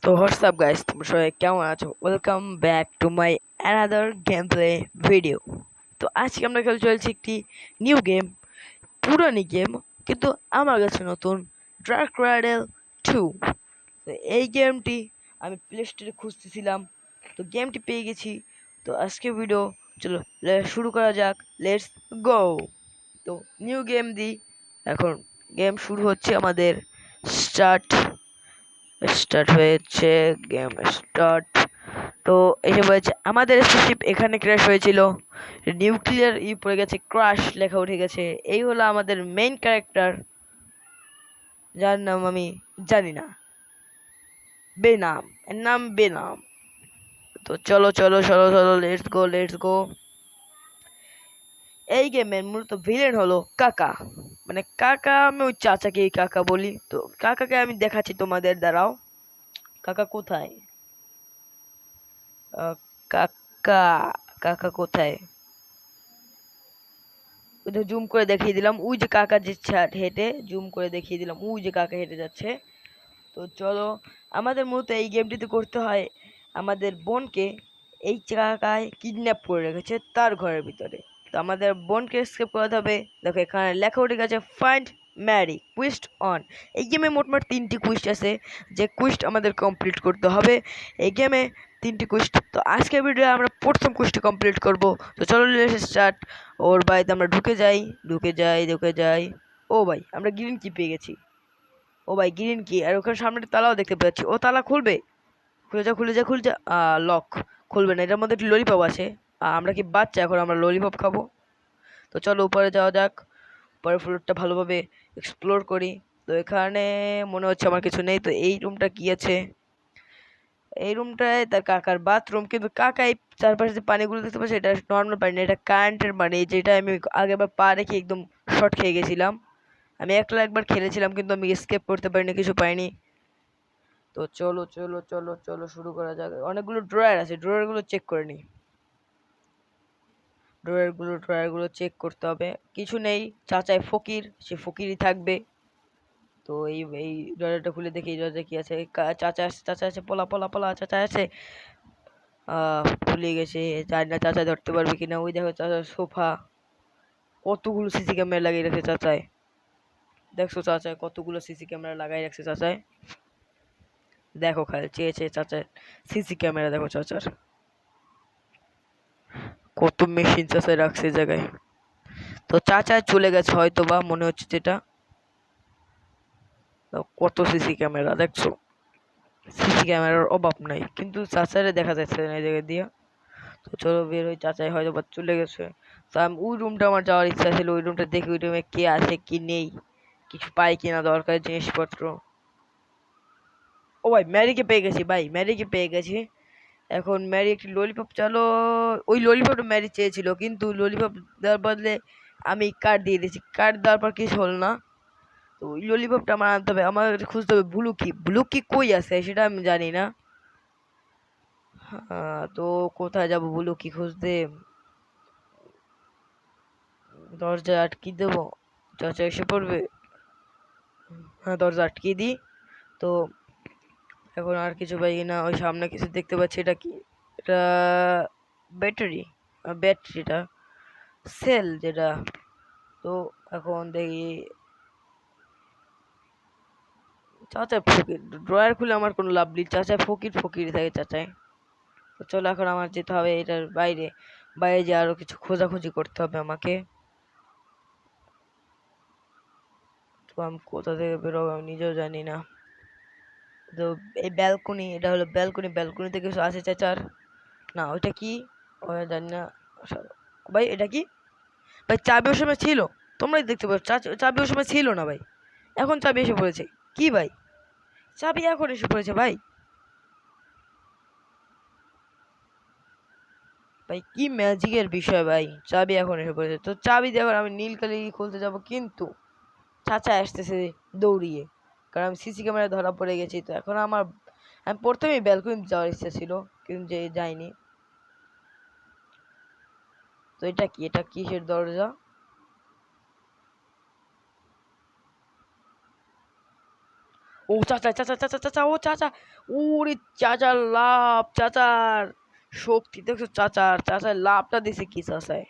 তো WhatsApp guys, তোমরা সবাই কেমন আছো? Welcome back to my another game play video. তো আজকে আমরা খেলে চলছি একটি নিউ গেম, পুরানি গেম কিন্তু আমার কাছে নতুন, ডার্ক রাইডেল 2। তো এই গেমটি আমি প্লে স্টোরে খুঁজতেছিলাম, তো গেমটি পেয়ে গেছি। তো আজকে ভিডিও চলো শুরু করা যাক, লেটস গো। তো নিউ গেম দিই, এখন গেম শুরু হচ্ছে আমাদের। স্টার্ট স্টার্ট হয়েছে, গেম স্টার্ট। তো এসে বলেছে আমাদের স্পেসশিপ এখানে ক্র্যাশ হয়েছিল, নিউক্লিয়ার পড়ে গেছে, ক্রাশ লেখা উঠে গেছে। এই হলো আমাদের মেইন ক্যারেক্টার, যার নাম আমি জানি না, বেনাম, এর নাম বেনাম। তো চলো চলো চলো চলো, লেটস গো লেটস গো। এই গেমের মূলত ভিলেন হলো কাকা, মানে কাকা, আমি ওই চাচাকে কাকা বলি। তো কাকাকে আমি দেখাচ্ছি তোমাদের, দাঁড়াও। কাকা কোথায়? কাকা, কাকা কোথায়? ওদের জুম করে দেখিয়ে দিলাম, ওই যে কাকা যাচ্ছে হেঁটে, জুম করে দেখিয়ে দিলাম, ওই যে কাকা হেঁটে যাচ্ছে। তো চলো, আমাদের মূলত এই গেমটিতে করতে হয় আমাদের বোনকে, এই কাকায় কিডন্যাপ করে রেখেছে তার ঘরের ভিতরে। তো আমাদের বোনকে এসকেপ করাতে হবে। দেখো এখানে লেখা উঠে গেছে ফাইন্ড ম্যারি, কুইস্ট অন। এই গেমে মোটমাট 3টি কুইস্ট আছে, যে কুইস্ট আমাদের কমপ্লিট করতে হবে এই গেমে। 3টি কুইস্ট, তো আজকের ভিডিও আমরা প্রথম কুইস্টটি কমপ্লিট করব। তো চলো স্টার্ট। ওর বাড়িতে আমরা ঢুকে যাই, ঢুকে যাই, ঢুকে যাই। ও ভাই, আমরা গ্রিন কি পেয়ে গেছি। ও ভাই, গ্রিন কি, আর ওখানে সামনে একটা তালাও দেখতে পাচ্ছি। ও তালা খুলবে? খুলে যা খুলে যা খুলে যা। লক খুলবে না, এটার মধ্যে একটি ললিপপ আছে। আমরা কি বাচ্চা এখন আমরা ললিপপ খাবো? তো চলো উপরে যাওয়া যাক, পরের ফ্লোরটা ভালোভাবে এক্সপ্লোর করি। তো এখানে মনে হচ্ছে আমার কিছু নেই। তো এই রুমটা কি আছে? এই রুমটায় তার কাকার বাথরুম, কিন্তু কাকা এই চারপাশে যে পানিগুলো দেখতে পাচ্ছে এটা নর্মাল পানি না, এটা কারেন্টের পানি, যেটা আমি আগেরবার পা রেখে একদম শর্ট খেয়ে গেছিলাম। আমি একবার খেলেছিলাম, কিন্তু আমি এসকেপ করতে পারিনি, কিছু পাইনি। তো চলো চলো চলো চলো শুরু করা যাক। অনেকগুলো ড্রয়ার আছে, ড্রয়ারগুলো চেক করে নিই। ড্রয়ারগুলো চেক করতে হবে, কিছু নেই। চাচাই ফকির, সে ফকিরই থাকবে। তো এই ড্রয়ারটা খুলে দেখি এই ড্রয়ারে কি আছে। চাচা আছে, চাচা আছে, পলা পলা পলা, চাচা আছে। ভুলে গেছে, জানি না চাচা ধরতে পারবে কিনা। ওই দেখো চাচার সোফা, কতগুলো সিসি ক্যামেরা লাগিয়ে রাখছে চাচায়। দেখছো চাচায় কতগুলো সিসি ক্যামেরা লাগাই রাখছে চাচায়। দেখো খালি চেয়ে চেয়ে চাচার সিসি ক্যামেরা, দেখো চাচার কত মেশিন চাচায় রাখছে জায়গায়। তো চাচা চলে গেছে হয়তো বা, মনে হচ্ছে যেটা। কত সিসি ক্যামেরা দেখছো, সিসি ক্যামেরার অভাব নাই, কিন্তু চাচারে দেখা যাচ্ছে না এই জায়গা দিয়ে। তো চলো বের হই, চাচাই হয়তো বা চলে গেছে। তো আমি ওই রুমটা, আমার যাওয়ার ইচ্ছা ছিল, ওই রুমটা দেখি ওই রুমে কে আছে কি নেই, কিছু পাই কিনা দরকারি জিনিসপত্র। ও ভাই, ম্যারিকে পেয়ে গেছি ভাই, ম্যারিকে পেয়ে গেছি। এখন ম্যারি একটি ললিপপ চালো। ওই ললিপপটা ম্যারি চেয়েছিল, কিন্তু ললিপপ দেওয়ার বদলে আমি কার্ড দিয়ে দিয়েছি। কার্ড দেওয়ার পর কিছু হল না। তো ওই ললিপপটা আমার আনতে হবে, আমার খুঁজতে হবে ব্লু কি। ব্লু কি কই আছে সেটা আমি জানি না। তো কোথায় যাব ব্লু কি খুঁজতে? দরজায় আটকে দেবো, চাচা এসে পড়বে। হ্যাঁ, দরজা আটকে দিই। তো এখন আর কিছু পাই না, ওই সামনে কিছু দেখতে পাচ্ছি, এটা কি? এটা ব্যাটারি, ব্যাটারিটা সেল যেটা। তো এখন দেখি, চাচা ফকির, ড্রয়ার খুলে আমার কোনো লাভ নেই, চাচা ফকির ফকির থাকে চাচায়। তো চলো এখন আমার যেতে হবে এটার বাইরে, বাইরে যে আরো কিছু খোঁজাখুঁজি করতে হবে আমাকে। তো আমি কোথা থেকে বেরোবো আমি নিজেও জানি না। তো এই ব্যালকনি, এটা হলো ব্যালকনি, ব্যালকনিতে কিছু আছে চাচার। না ওইটা কি, ওটা জানি না। ভাই এটা কি? ভাই চাবি ওর সময় ছিল, তোমরাই দেখতে পাচ্ছ চাবি ওর সময় ছিল না ভাই, এখন চাবি এসে পড়েছে। কি ভাই, চাবি এখন এসে পড়েছে ভাই? ভাই কি ম্যাজিকের বিষয় ভাই, চাবি এখন এসে পড়েছে। তো চাবি দিয়ে এখন আমি নীলকালি খুলতে যাব, কিন্তু চাচা আসতেছে দৌড়িয়ে, কারণ আমি সিসি ক্যামেরায় ধরা পড়ে গেছি। তো এখন আমার, আমি প্রথমেই ব্যালকনি যাওয়ার ইচ্ছা ছিল, কিন্তু যে যাইনি। তো এটা কি, এটা কিসের দরজা? ও ও চাচা চাচা চাচা চাচা ও চাচা, ওরে চাচার লাভ, চাচার শক্তি দেখছো, চাচার লাভটা দিছে কি চাচায়।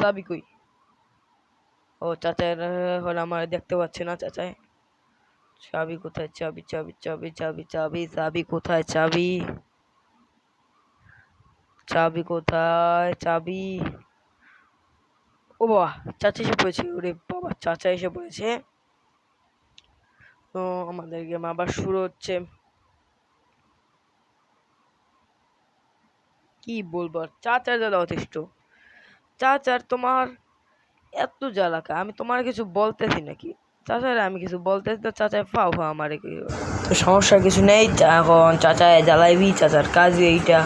চাবি কই? ও চাচার হলে আমার দেখতে পাচ্ছে না চাচায়। চাবি কোথায়? চাবি চাবি চাবি চাবি চাবি চাবি কোথায়? চাবি চাবি কোথায়? চাবি। ও বাবা, চাচা এসে পড়েছে। ওরে বাবা, চাচা এসে পড়েছে। তো আমাদের গেম আবার শুরু হচ্ছে। কি বলবো, চাচার জ্বালা অতিষ্ঠ। চাচার তোমার এত জ্বালাকা, আমি তোমার কিছু বলতেছি নাকি? চাচার আমি কিছু বলতেছি তো চাচায় ফাও ফাও আমারে কি। তো সমস্যা কিছু নেই, এখন চাচায় জ্বালাইবি, চাচার কাজই এইটা।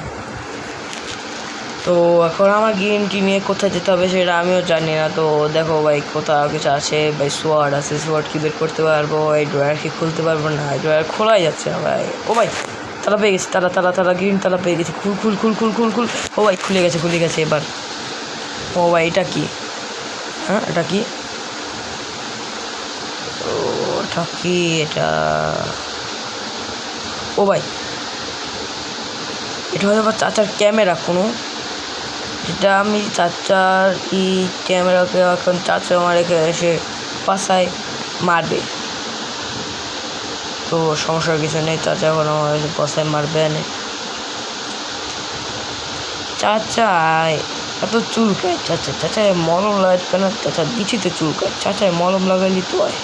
তো এখন আমার গেমটি নিয়ে কোথায় যেতে হবে সেটা আমিও জানি না। তো দেখো ভাই, কোথাও কিছু আছে ভাই, সোয়ার্ড আছে, সোয়ার্ড কি বের করতে পারবো? এই ড্রয়ার কি খুলতে পারবো না? এই ড্রয়ার খোলাই যাচ্ছে না ভাই। ও ভাই, তালা পেয়ে গেছি, তালা গ্রিন তালা পেয়ে গেছি। খুল খুল খুল খুল খুল খুল। ও ভাই, খুলে গেছে এবার। ও ভাই, এটা কি? হ্যাঁ, এটা কি? ও, এটা কি? এটা, ও ভাই, এটা হয়তো বা চাচার ক্যামেরা কোনো, যেটা আমি চাচার এই ক্যামেরাকে এখন চাচা আমার এসে পাশায় মারবে। তো সমস্যার কিছু নেই, চাচা এখন আমার এসে পাশায় মারবে না। চাচা এত চুলকায়, চাচায় মলম লাগাতে না, চাচার বিচিতে চুলকায়, চাচায় মলম লাগাইলি তো হয়।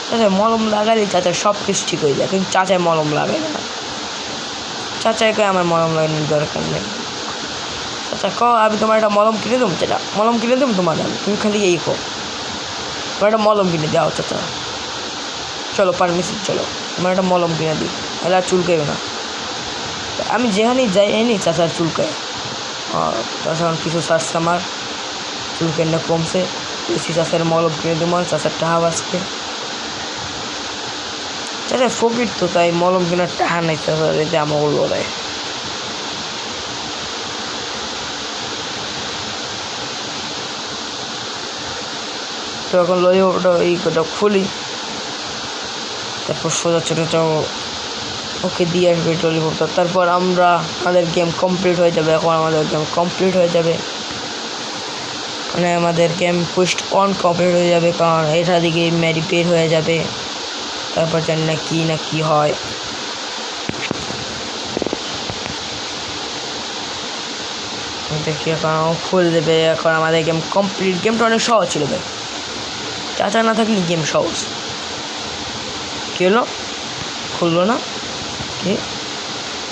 চাচায় মলম লাগাইলে চাচার সব কিছু ঠিক হয়ে যায়, কিন্তু চাচায় মলম লাগাই না। চাচাকে আমার মলম লাগানোর দরকার নেই। আচ্ছা ক, আমি তোমার একটা মলম কিনে দেবো চাচা, মলম কিনে দেবো তোমার, তুমি খালি এই কো, তোমার একটা মলম কিনে দাও চাচা। চলো পারমিশন, চলো তোমার একটা মলম কিনে দিই, তাহলে আর চুলকাইও না। আমি যেখানেই যাই এনি চাচার চুলকায়। চাচা কিছু সারছে আমার, চুলকাইটা কমছে, বেশি চাচার মলম কিনে দেবো, চাচার টাহা বাঁচবে। চাচা ফকির তো, তাই মলম কেনার টাহা নেই চাচার, এতে আমাকে লড়াই। তো এখন ললিপপটা এই কটা খুলি, তারপর সোজা ছোটোটাও ওকে দিয়ে আসবে ললিপপটা। তারপর আমাদের গেম কমপ্লিট হয়ে যাবে। এখন আমাদের গেম কমপ্লিট হয়ে যাবে, মানে আমাদের গেম পুস্ট অন কমপ্লিট হয়ে যাবে, কারণ এটা দিকে ম্যারি বের হয়ে যাবে। তারপর জানি না কি হয়। দেখি এখন খুলে দেবে। এখন আমাদের গেম কমপ্লিট। গেমটা অনেক সহজ ছিল ভাই, চাচা না থাকলে গেম সহজ। কী হলো? খুললো না? কি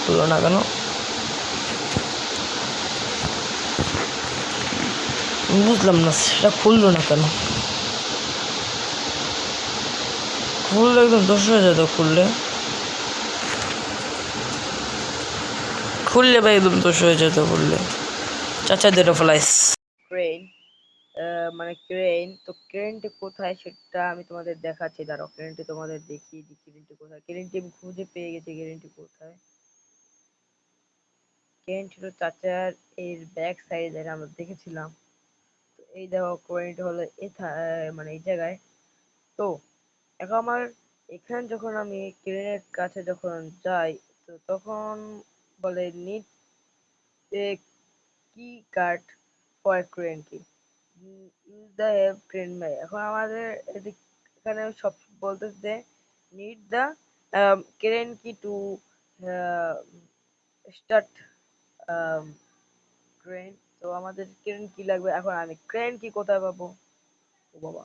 খুললো না কেন? বুঝলাম না, সেটা খুললো না কেন? খুললে একদম দোষ হয়ে যেত। খুললে ভাই একদম দোষ হয়ে যেত খুললে। চাচা দুটো ফ্লাইস ক্রেন, মানে ক্রেন। তো ক্রেনটি কোথায় সেটা আমি তোমাদের দেখাচ্ছি, দাঁড়াও ক্রেনটি তোমাদের দেখিয়ে দিই। ক্রেনটি কোথায়? ক্রেনটি আমি খুঁজে পেয়ে গেছি। ক্রেনটি কোথায়? ক্রেন ছিল চাচার এর ব্যাক সাইডে, আমরা দেখেছিলাম। তো এই দেখো ক্রেনটি হলো মানে এই জায়গায়। তো এখন আমার এখানে যখন আমি ক্রেনের কাছে যখন যাই, তো তখন বলে নিড এ কি কার্ড ফর ক্রেন কি, ইউজ দ্য হেল্প ক্রেন ভাই। এখন আমাদের এখানে সব বলতেছে যে নিড দ্য ক্রেন কি টু স্টার্ট ক্রেন। তো আমাদের ক্রেন কি লাগবে। এখন আমি ক্রেন কি কোথায় পাবো? ও বাবা,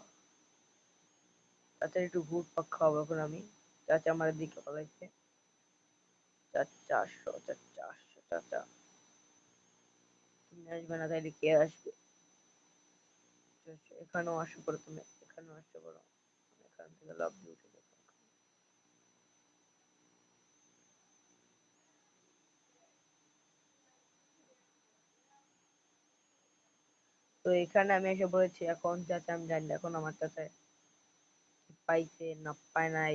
চাচা একটু ঘুর পাক খাওয়াবো এখন আমি। চাচা আমার দিকে পালাইছে। চাচা তুমি আসবে না তাইলে কে আসবে? এখানেও আসতে পারো, তুমি এখানেও আসতে পারো, এখান থেকে লাভ দিয়ে উঠে যাবো। তো এখানে আমি এসে বলেছি। এখন চাচা আমি জানি না এখন আমার চাচা পাইছে না পায় নাই,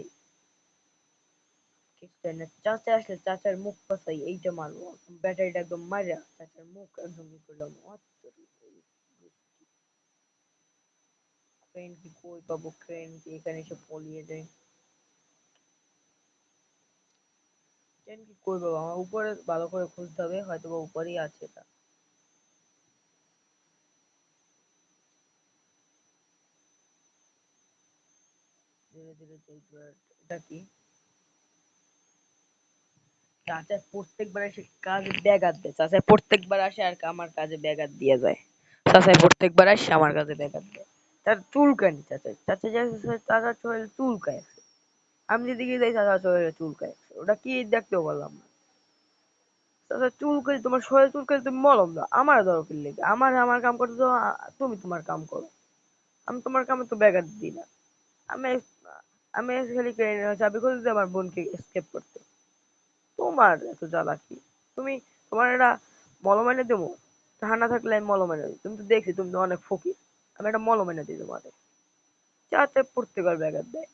কিছু জানি না। চাচা আসলে চাচার মুখ পাশাই এইটা মারবো, ব্যাটারিটা একদম মারা চাচার মুখ একদম ই করলাম। ক্রেন কি কই পাবো? ক্রেন কি এখানে এসে পলিয়ে যায়? ক্রেন কি কই পাবো? আমার উপরে ভালো করে খুঁজতে হবে, হয়তো বা উপরেই আছে এটা। ধীরে ধীরে এটা কি? চাচা প্রত্যেকবার এসে কাজে ব্যাঘাত দেয়। চাচা প্রত্যেকবার আসে আর আমার কাজে ব্যাঘাত দিয়ে যায়। চাচা প্রত্যেকবার আসে আমার কাজে ব্যাঘাত দেয়। তার চুলকানি চাচা, চাচা চাচার শরীরে চুলকায়। আমি যেদিকে যাই চাচা শরীরে চুলকায়। ওটা কি দেখতেও পারলাম না। চাচা চুলকানি, তোমার শরীরে চুলকানি, তুমি মলম দাও। আমার দরকার লেগে আমার আমার কাম করতে দাও, তুমি তোমার কাম করো। আমি তোমার কামে তো ব্যাঘাত দিই না। আমি আমি খালি চাবি খুঁজে দিই আমার বোনকে এসকেপ করতে। তোমার এত জ্বালাকি। তুমি, তোমার এটা মলম এনে দেবো, ঠান্ডা থাকলে আমি মলম এনে দিই। তুমি তো দেখছি তুমি তো অনেক ফকির। আমি একটা মলম এনে দিই তোমাদের। চাচা প্রত্যেকবার ব্যাঘাত দেয়।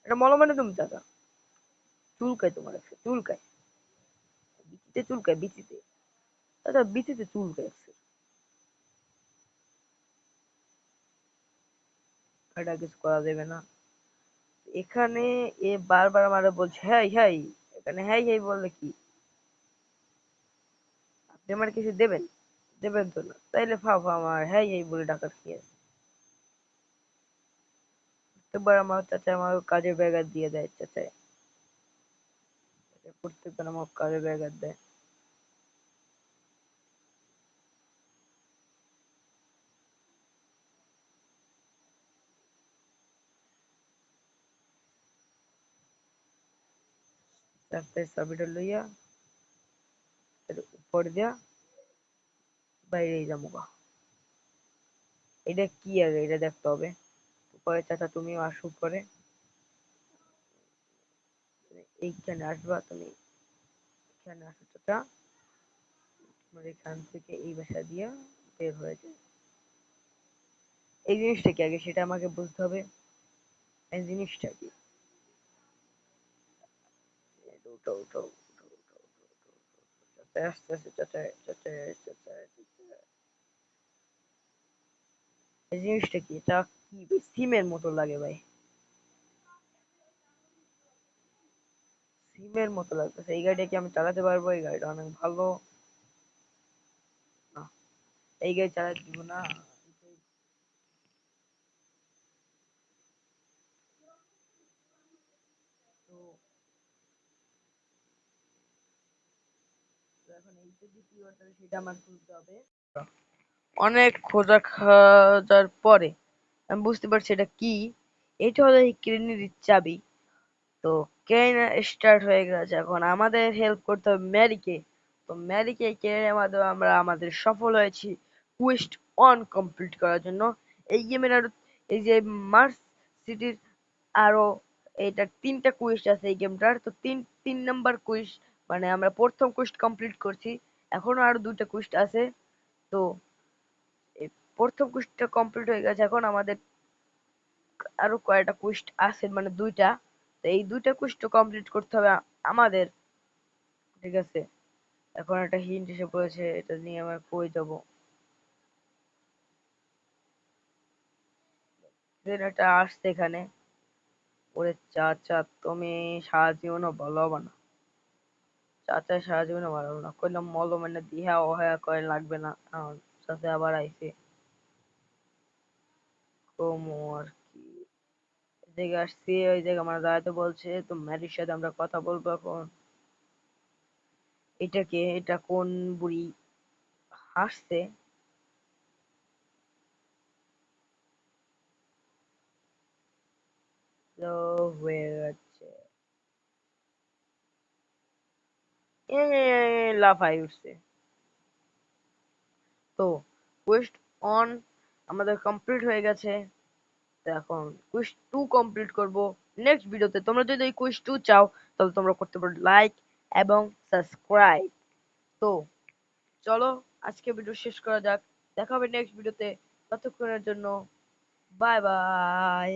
এটা মলম এনে তুমি চাচা। চুলকায় তোমার একটা চুলকায়, বিচিতে চুলকায়, বিচিতে। চাচা বিচিতে চুলকায় একটা। এটা কিছু করা যাবে না। এখানে এ বারবার আমারে বলছে হ্যাঁ হ্যাঁ। এখানে হ্যাঁ হ্যাঁ বললে কি? আপনি আমার কিছু দেবেন? দেবেন তো না, তাইলে ফাও ফাও আমার হ্যাঁ হ্যাঁ বলে ডাকাত খেয়ে। প্রত্যেকবার আমার চাচা আমার কাজে ব্যাঘাত দিয়ে দেয়। চাচা প্রত্যেকবার আমার কাজে ব্যাঘাত দেয়। চাচার চাবিটা লইয়া এর উপর দিয়া বাইরে যাবো গা। এটা কি আগে এটা দেখতে হবে। পরে চাচা তুমিও আসো পরে। এইখানে আসবা তুমি, এখানে আসো চাচা। তোমার এখান থেকে এই বাসা দিয়া বের হয়ে যায়। এই জিনিসটা কি আগে সেটা আমাকে বুঝতে হবে। এই জিনিসটা কি? উঠো উঠো উঠো উঠো উঠো উঠো। চাচা আস্তে আস্তে চাচা চাচা চাচা চাচা। এই জিনিসটা কি? এটা কি সিমের মতো লাগে ভাই। সিমের মতো লাগতেছে। এই গাড়িটা কি আমি চালাতে পারবো? এই গাড়িটা অনেক ভালো। না, এই গাড়ি চালাতে দিব না। তো এখন এইটা যে কি অর্ডার সেটা আমার খুলতে হবে। অনেক খোঁজা খাজার পরে আমি বুঝতে পারছি এটা কি। এটা হলো এই ক্রেনের চাবি। তো ক্রেন স্টার্ট হয়ে গেছে। এখন আমাদের হেল্প করতে হবে ম্যারিকে। তো ম্যারিকে ক্রেনের মাধ্যমে আমরা আমাদের সফল হয়েছি কুয়েস্ট অন কমপ্লিট করার জন্য। এই গেমের আরো এই যে মার্স সিটির আরো এটা 3টা কুইস্ট আছে এই গেমটার। তো তিন নাম্বার কুইস্ট, মানে আমরা প্রথম কুইস্ট কমপ্লিট করছি। এখনো আরো 2টা কুইস্ট আছে। তো এই প্রথম কুইস্টটা কমপ্লিট হয়ে গেছে। এখন আমাদের আরো কয়টা কুইস্ট আছে, মানে 2টা। তো এই 2টা কুইস্ট কমপ্লিট করতে হবে আমাদের। ঠিক আছে, এখন একটা হিন্ট এসে পড়েছে, এটা নিয়ে আমরা কই যাব? দেন এটা আসছে এখানে। ওরে চাচা তুমি সারা জীবনও ভালো হবে না। চাচা সারা জীবনও ভালো হবে না। কইলাম মলম এনে দি, হ্যাঁ ও হ্যাঁ কয় লাগবে না। চাচা আবার আইছে। কমু আর কি। এদিকে আসছি, ওই জায়গায় আমার দাঁড়াতে বলছে। তো ম্যারির সাথে আমরা কথা বলবো এখন। এটা কে? এটা কোন বুড়ি হাসছে? তো হয়ে যাচ্ছে, লাফাই উঠছে। তো কোয়েস্ট অন আমাদের কমপ্লিট হয়ে গেছে। তো এখন কুইজ 2 কমপ্লিট করব নেক্সট ভিডিওতে। তোমরা যদি এই কুইজ 2 চাও তাহলে তোমরা করতে পারো লাইক এবং সাবস্ক্রাইব। তো চলো আজকে ভিডিও শেষ করা যাক। দেখা হবে নেক্সট ভিডিওতে। ততক্ষণের জন্য বাই বাই।